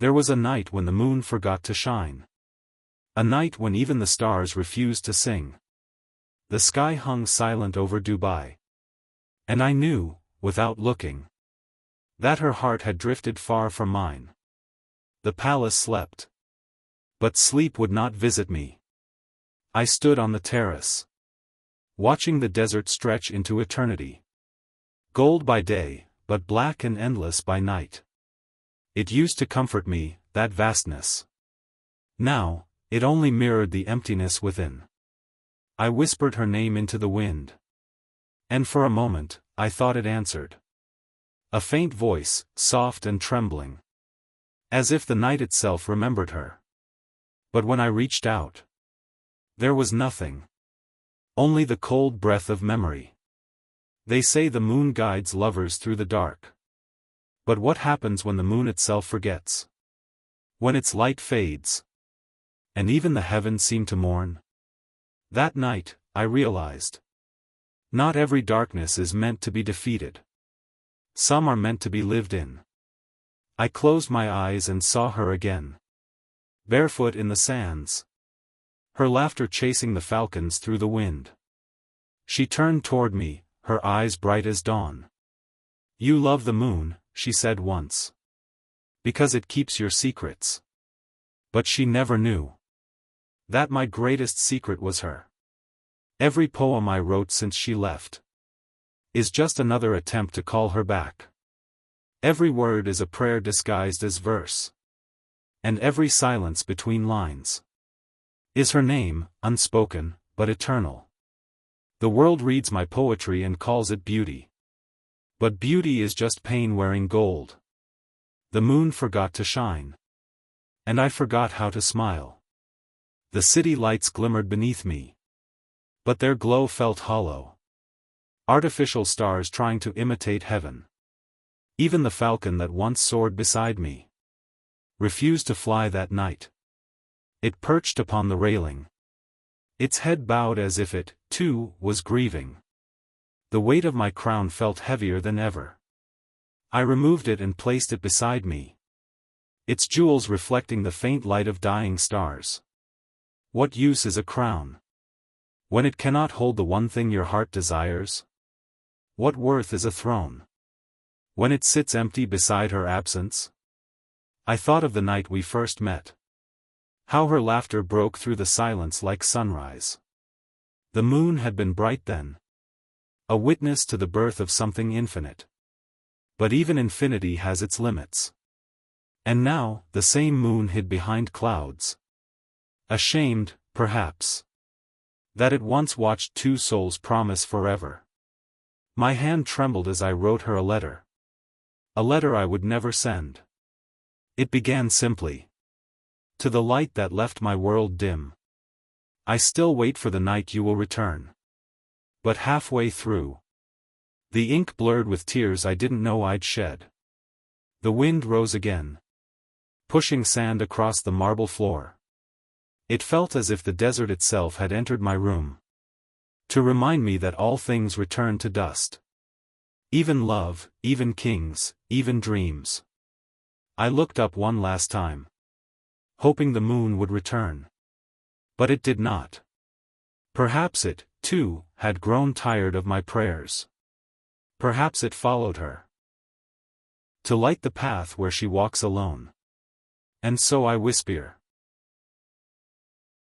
There was a night when the moon forgot to shine. A night when even the stars refused to sing. The sky hung silent over Dubai. And I knew, without looking, that her heart had drifted far from mine. The palace slept. But sleep would not visit me. I stood on the terrace, watching the desert stretch into eternity. Gold by day, but black and endless by night. It used to comfort me, that vastness. Now, it only mirrored the emptiness within. I whispered her name into the wind. And for a moment, I thought it answered. A faint voice, soft and trembling. As if the night itself remembered her. But when I reached out, there was nothing. Only the cold breath of memory. They say the moon guides lovers through the dark. But what happens when the moon itself forgets? When its light fades, and even the heavens seem to mourn? That night, I realized. Not every darkness is meant to be defeated. Some are meant to be lived in. I closed my eyes and saw her again. Barefoot in the sands. Her laughter chasing the falcons through the wind. She turned toward me, her eyes bright as dawn. "You love the moon," she said once. "Because it keeps your secrets." But she never knew that my greatest secret was her. Every poem I wrote since she left is just another attempt to call her back. Every word is a prayer disguised as verse. And every silence between lines is her name, unspoken, but eternal. The world reads my poetry and calls it beauty. But beauty is just pain wearing gold. The moon forgot to shine. And I forgot how to smile. The city lights glimmered beneath me. But their glow felt hollow. Artificial stars trying to imitate heaven. Even the falcon that once soared beside me refused to fly that night. It perched upon the railing. Its head bowed as if it, too, was grieving. The weight of my crown felt heavier than ever. I removed it and placed it beside me. Its jewels reflecting the faint light of dying stars. What use is a crown when it cannot hold the one thing your heart desires? What worth is a throne when it sits empty beside her absence? I thought of the night we first met. How her laughter broke through the silence like sunrise. The moon had been bright then. A witness to the birth of something infinite. But even infinity has its limits. And now, the same moon hid behind clouds. Ashamed, perhaps, that it once watched two souls promise forever. My hand trembled as I wrote her a letter. A letter I would never send. It began simply. To the light that left my world dim. I still wait for the night you will return. But halfway through, the ink blurred with tears I didn't know I'd shed. The wind rose again, pushing sand across the marble floor. It felt as if the desert itself had entered my room, to remind me that all things return to dust. Even love, even kings, even dreams. I looked up one last time, hoping the moon would return. But it did not. Perhaps it, too, had grown tired of my prayers. Perhaps it followed her to light the path where she walks alone. And so I whisper,